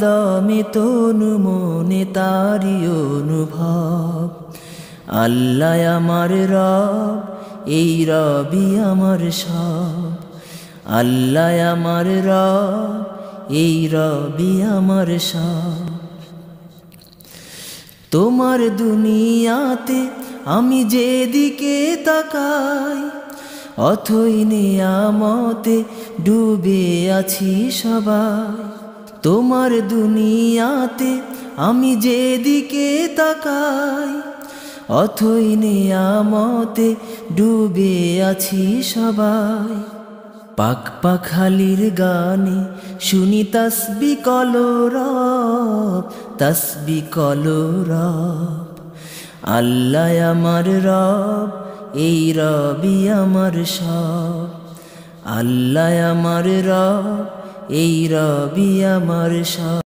দমে তনু মনে তারি অনুভব। আল্লাহ আমার রব, এই রবি আমার সব। আল্লাহ আমার রব, এই রবি আমার সব। তোমার দুনিয়াতে আমি যেদিকে তাকাই, অথই নিয়ামতে ডুবে আছি সবাই। তোমার দুনিয়াতে আমি যেদিকে তাকাই, অথই নিয়ামতে ডুবে আছি সবাই। পাক পাখালির গানে শুনি তাসবিহ কলরব, তাসবিহ কলরব। আল্লাহ আমার রব, এই রবি আমার সব। আল্লাহ আমার রব, এই রবি আমার সব।